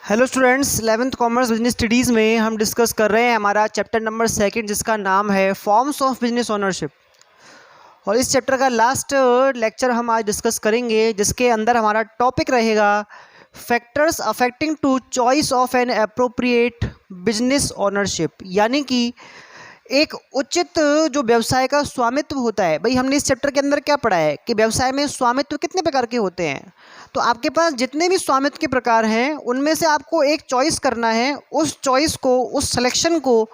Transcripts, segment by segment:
Hello students, 11th commerce business studies में हम discuss कर रहे हैं हमारा चैप्टर नंबर 2 जिसका नाम है फॉर्म्स ऑफ बिजनेस ओनरशिप। और इस चैप्टर का लास्ट लेक्चर हम आज डिस्कस करेंगे जिसके अंदर हमारा टॉपिक रहेगा factors affecting to choice of an appropriate business ownership, यानी कि एक उचित जो व्यवसाय का स्वामित्व होता है। भाई हमने इस चैप्टर के अंदर क्या पढ़ा है कि व्यवसाय में स्वामित्व कितने प्रकार के होते हैं। तो आपके पास जितने भी स्वामित्व के प्रकार हैं उनमें से आपको एक चॉइस करना है। उस चॉइस को, उस सिलेक्शन को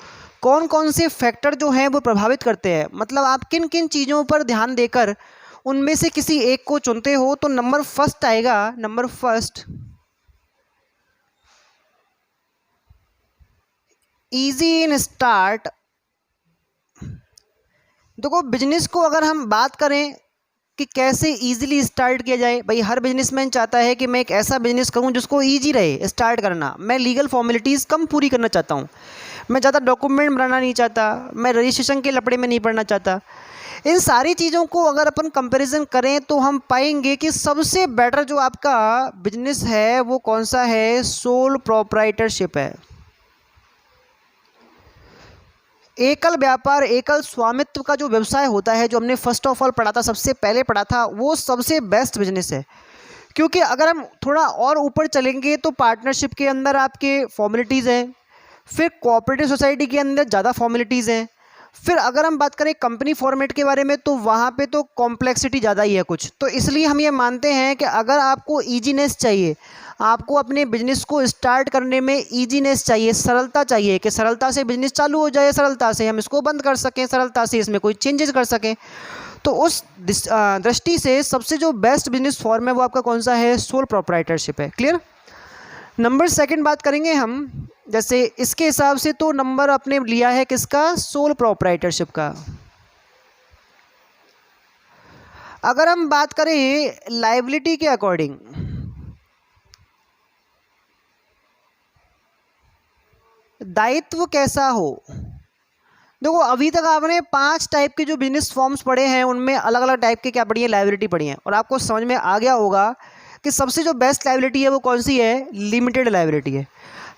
कौन कौन से फैक्टर जो हैं वो प्रभावित करते हैं, मतलब आप किन किन चीज़ों पर ध्यान देकर उनमें से किसी एक को चुनते हो। तो नंबर फर्स्ट आएगा, number first easy in start. देखो बिजनेस को अगर हम बात करें कि कैसे इजीली स्टार्ट किया जाए, भाई हर बिजनेसमैन चाहता है कि मैं एक ऐसा बिजनेस करूं जिसको इजी रहे स्टार्ट करना। मैं लीगल फॉर्मेलिटीज़ कम पूरी करना चाहता हूं, मैं ज़्यादा डॉक्यूमेंट बनाना नहीं चाहता, मैं रजिस्ट्रेशन के लपड़े में नहीं पड़ना चाहता। इन सारी चीज़ों को अगर अपन कंपैरिजन करें तो हम पाएंगे कि सबसे बेटर जो आपका बिजनेस है वो कौन सा है, सोल प्रोप्राइटरशिप है। एकल व्यापार, एकल स्वामित्व का जो व्यवसाय होता है, जो हमने फर्स्ट ऑफ ऑल पढ़ा था, सबसे पहले पढ़ा था, वो सबसे बेस्ट बिजनेस है। क्योंकि अगर हम थोड़ा और ऊपर चलेंगे तो पार्टनरशिप के अंदर आपके फॉर्मेलिटीज़ हैं, फिर कोऑपरेटिव सोसाइटी के अंदर ज़्यादा फॉर्मेलिटीज़ हैं, फिर अगर हम बात करें कंपनी फॉर्मेट के बारे में तो वहाँ पे तो कॉम्प्लेक्सिटी ज़्यादा ही है कुछ। तो इसलिए हम ये मानते हैं कि अगर आपको ईजीनेस चाहिए, आपको अपने बिजनेस को स्टार्ट करने में ईजीनेस चाहिए, सरलता चाहिए कि सरलता से बिजनेस चालू हो जाए, सरलता से हम इसको बंद कर सकें, सरलता से इसमें कोई चेंजेस कर सकें, तो उस दृष्टि से सबसे जो बेस्ट बिजनेस फॉर्म है वो आपका कौन सा है, सोल प्रोप्राइटरशिप है। क्लियर। नंबर सेकंड बात करेंगे हम, जैसे इसके हिसाब से तो नंबर अपने लिया है किसका, सोल प्रोप्राइटरशिप का। अगर हम बात करें लायबिलिटी के अकॉर्डिंग, दायित्व कैसा हो। देखो अभी तक आपने 5 टाइप के जो बिजनेस फॉर्म्स पढ़े हैं उनमें अलग अलग टाइप के क्या पढ़ी है, लायबिलिटी पढ़ी है, और आपको समझ में आ गया होगा कि सबसे जो बेस्ट लायबिलिटी है वो कौन सी है, लिमिटेड लायबिलिटी है।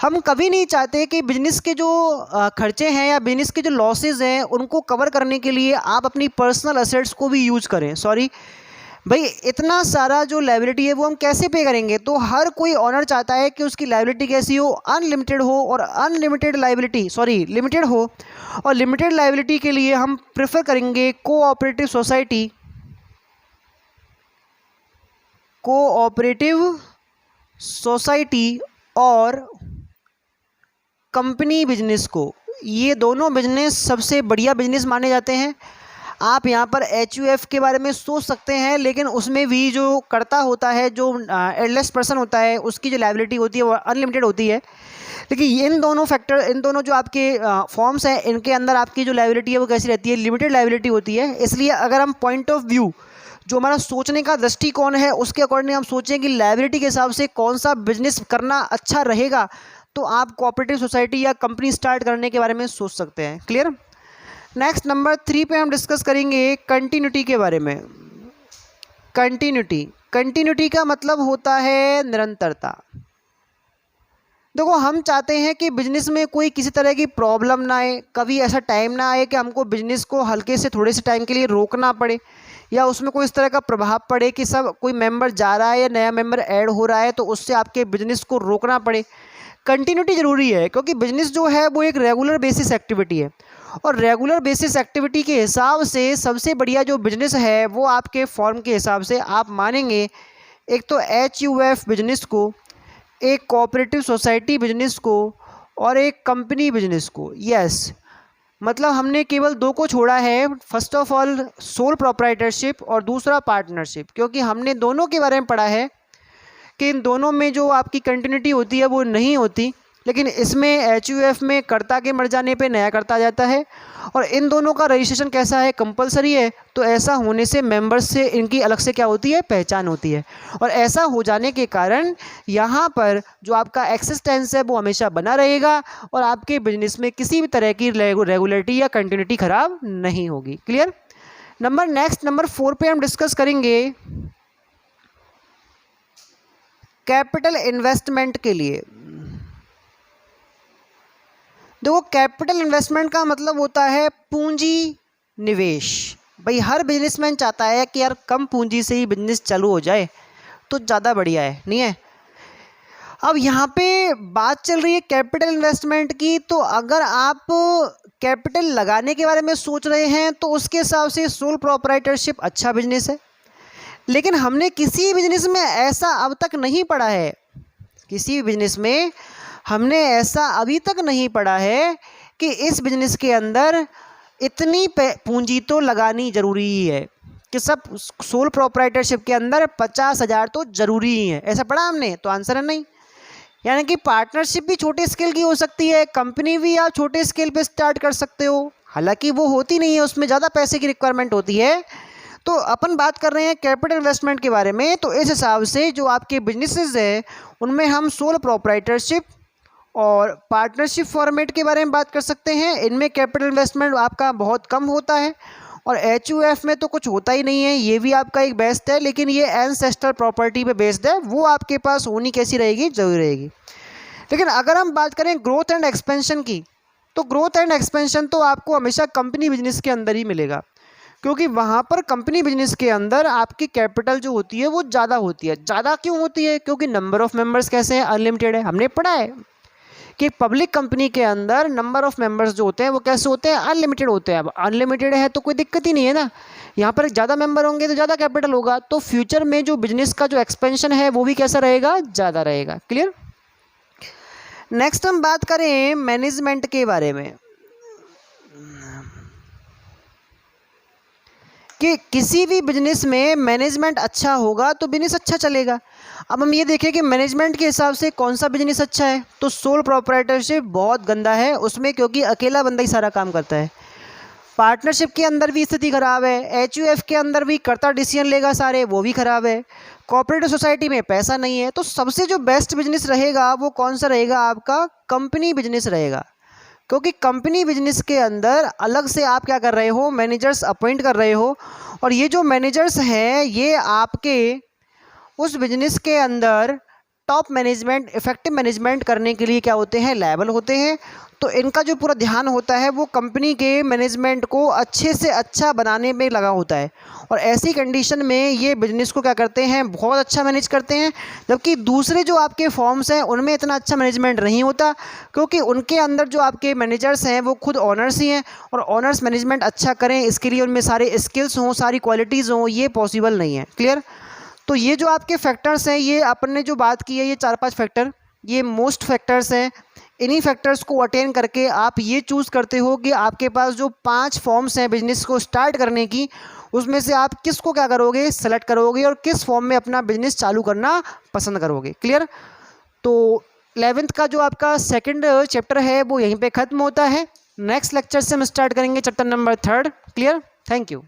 हम कभी नहीं चाहते कि बिजनेस के जो खर्चे हैं या बिजनेस के जो लॉसेज हैं उनको कवर करने के लिए आप अपनी पर्सनल असेट्स को भी यूज करें। सॉरी भाई, इतना सारा जो लायबिलिटी है वो हम कैसे पे करेंगे। तो हर कोई ऑनर चाहता है कि उसकी लायबिलिटी कैसी हो, अनलिमिटेड हो, और अनलिमिटेड लायबिलिटी लिमिटेड हो। और लिमिटेड लायबिलिटी के लिए हम प्रेफर करेंगे कोऑपरेटिव सोसाइटी, कोऑपरेटिव सोसाइटी और कंपनी बिजनेस को। ये दोनों बिजनेस सबसे बढ़िया बिजनेस माने जाते हैं। आप यहाँ पर HUF के बारे में सोच सकते हैं, लेकिन उसमें भी जो कर्ता होता है, जो एडलेस पर्सन होता है, उसकी जो लायबिलिटी होती है वो अनलिमिटेड होती है। लेकिन इन दोनों फैक्टर, इन दोनों जो आपके फॉर्म्स हैं, इनके अंदर आपकी जो लायबिलिटी है वो कैसी रहती है, लिमिटेड लायबिलिटी होती है। इसलिए अगर हम पॉइंट ऑफ व्यू, जो हमारा सोचने का दृष्टिकोण है, उसके अकॉर्डिंग हम सोचें कि लायबिलिटी के हिसाब से कौन सा बिजनेस करना अच्छा रहेगा, तो आप कोऑपरेटिव सोसाइटी या कंपनी स्टार्ट करने के बारे में सोच सकते हैं। क्लियर। नेक्स्ट नंबर 3 पे हम डिस्कस करेंगे कंटिन्यूटी के बारे में। कंटिन्यूटी का मतलब होता है निरंतरता। देखो हम चाहते हैं कि बिजनेस में कोई किसी तरह की प्रॉब्लम ना आए, कभी ऐसा टाइम ना आए कि हमको बिजनेस को हल्के से थोड़े से टाइम के लिए रोकना पड़े, या उसमें कोई इस तरह का प्रभाव पड़े कि सब कोई मेंबर जा रहा है या नया मेंबर ऐड हो रहा है तो उससे आपके बिजनेस को रोकना पड़े। कंटिन्यूटी ज़रूरी है क्योंकि बिजनेस जो है वो एक रेगुलर बेसिस एक्टिविटी है, और रेगुलर बेसिस एक्टिविटी के हिसाब से सबसे बढ़िया जो बिजनेस है वो आपके फॉर्म के हिसाब से आप मानेंगे एक तो HUF बिजनेस को, एक कोऑपरेटिव सोसाइटी बिजनेस को, और एक कंपनी बिजनेस को। यस, मतलब हमने केवल 2 को छोड़ा है, first of all sole proprietorship और दूसरा पार्टनरशिप, क्योंकि हमने दोनों के बारे में पढ़ा है कि इन दोनों में जो आपकी कंटिन्यूटी होती है वो नहीं होती। लेकिन इसमें HUF में कर्ता के मर जाने पे नया कर्ता आ जाता है, और इन दोनों का रजिस्ट्रेशन कैसा है, कंपलसरी है। तो ऐसा होने से मेंबर्स से इनकी अलग से क्या होती है, पहचान होती है, और ऐसा हो जाने के कारण यहाँ पर जो आपका एक्सिस्टेंस है वो हमेशा बना रहेगा, और आपके बिजनेस में किसी भी तरह की रेगुलरिटी या कंटिन्यूटी खराब नहीं होगी। क्लियर। नंबर 4 पे हम डिस्कस करेंगे कैपिटल इन्वेस्टमेंट के लिए। देखो कैपिटल इन्वेस्टमेंट का मतलब होता है पूंजी निवेश। भाई हर बिजनेसमैन चाहता है कि यार कम पूंजी से ही बिजनेस चालू हो जाए तो ज़्यादा बढ़िया है, नहीं है। अब यहाँ पे बात चल रही है कैपिटल इन्वेस्टमेंट की, तो अगर आप कैपिटल लगाने के बारे में सोच रहे हैं तो उसके हिसाब से सोल प्रोप्राइटरशिप अच्छा बिजनेस है। लेकिन हमने किसी बिजनेस में ऐसा अब तक नहीं पढ़ा है, किसी भी बिजनेस में हमने ऐसा अभी तक नहीं पढ़ा है कि इस बिजनेस के अंदर इतनी पूंजी तो लगानी ज़रूरी ही है कि सब सोल प्रोप्राइटरशिप के अंदर 50,000 तो ज़रूरी ही है। ऐसा पढ़ा हमने? तो आंसर है नहीं। यानी कि पार्टनरशिप भी छोटे स्केल की हो सकती है, कंपनी भी आप छोटे स्केल पे स्टार्ट कर सकते हो, हालांकि वो होती नहीं है, उसमें ज़्यादा पैसे की रिक्वायरमेंट होती है। तो अपन बात कर रहे हैं कैपिटल इन्वेस्टमेंट के बारे में, तो इस हिसाब से जो आपके बिजनेसेस है उनमें हम सोल प्रोप्राइटरशिप और पार्टनरशिप फॉर्मेट के बारे में बात कर सकते हैं। इनमें कैपिटल इन्वेस्टमेंट आपका बहुत कम होता है और HUF में तो कुछ होता ही नहीं है, ये भी आपका एक बेस्ट है, लेकिन ये एंसेस्टर प्रॉपर्टी पे बेस्ड है, वो आपके पास होनी कैसी रहेगी, जरूरी रहेगी। लेकिन अगर हम बात करें ग्रोथ एंड एक्सपेंशन की, तो ग्रोथ एंड एक्सपेंशन तो आपको हमेशा कंपनी बिजनेस के अंदर ही मिलेगा, क्योंकि वहाँ पर कंपनी बिजनेस के अंदर आपकी कैपिटल जो होती है वो ज़्यादा होती है। ज़्यादा क्यों होती है? क्योंकि नंबर ऑफ़ मेंबर्स कैसे हैं, अनलिमिटेड है। हमने पढ़ा है कि पब्लिक कंपनी के अंदर नंबर ऑफ़ मेंबर्स जो होते हैं वो कैसे होते हैं, अनलिमिटेड होते हैं। अब अनलिमिटेड है तो कोई दिक्कत ही नहीं है ना, यहाँ पर ज़्यादा मेंबर होंगे तो ज़्यादा कैपिटल होगा, तो फ्यूचर में जो बिजनेस का जो एक्सपेंशन है वो भी कैसा रहेगा, ज़्यादा रहेगा। क्लियर। नेक्स्ट हम बात करें मैनेजमेंट के बारे में कि किसी भी बिजनेस में मैनेजमेंट अच्छा होगा तो बिजनेस अच्छा चलेगा। अब हम ये देखें कि मैनेजमेंट के हिसाब से कौन सा बिजनेस अच्छा है, तो सोल प्रोप्राइटरशिप बहुत गंदा है उसमें, क्योंकि अकेला बंदा ही सारा काम करता है। पार्टनरशिप के अंदर भी स्थिति खराब है, HUF के अंदर भी कर्ता डिसीजन लेगा सारे, वो भी खराब है। कोऑपरेटिव सोसाइटी में पैसा नहीं है। तो सबसे जो बेस्ट बिजनेस रहेगा वो कौन सा रहेगा, आपका कंपनी बिजनेस रहेगा, क्योंकि कंपनी बिजनेस के अंदर अलग से आप क्या कर रहे हो, मैनेजर्स अपॉइंट कर रहे हो, और ये जो मैनेजर्स हैं ये आपके उस बिजनेस के अंदर टॉप मैनेजमेंट, इफेक्टिव मैनेजमेंट करने के लिए क्या होते हैं, लायबल होते हैं। तो इनका जो पूरा ध्यान होता है वो कंपनी के मैनेजमेंट को अच्छे से अच्छा बनाने में लगा होता है, और ऐसी कंडीशन में ये बिजनेस को क्या करते हैं, बहुत अच्छा मैनेज करते हैं। जबकि दूसरे जो आपके फॉर्म्स हैं उनमें इतना अच्छा मैनेजमेंट नहीं होता, क्योंकि उनके अंदर जो आपके मैनेजर्स हैं वो खुद ऑनर्स ही हैं, और ऑनर्स मैनेजमेंट अच्छा करें इसके लिए उनमें सारे स्किल्स हों, सारी क्वालिटीज़ हों, ये पॉसिबल नहीं है। क्लियर। तो ये जो आपके फैक्टर्स हैं, ये अपन ने जो बात की है, ये 4-5 फैक्टर, ये मोस्ट फैक्टर्स हैं। इन्हीं फैक्टर्स को अटेन करके आप ये चूज़ करते हो कि आपके पास जो 5 फॉर्म्स हैं बिजनेस को स्टार्ट करने की, उसमें से आप किसको क्या करोगे, सेलेक्ट करोगे और किस फॉर्म में अपना बिजनेस चालू करना पसंद करोगे। क्लियर। तो 11th का जो आपका सेकंड चैप्टर है वो यहीं पे ख़त्म होता है। नेक्स्ट लेक्चर से हम स्टार्ट करेंगे chapter number 3। Clear. Thank you.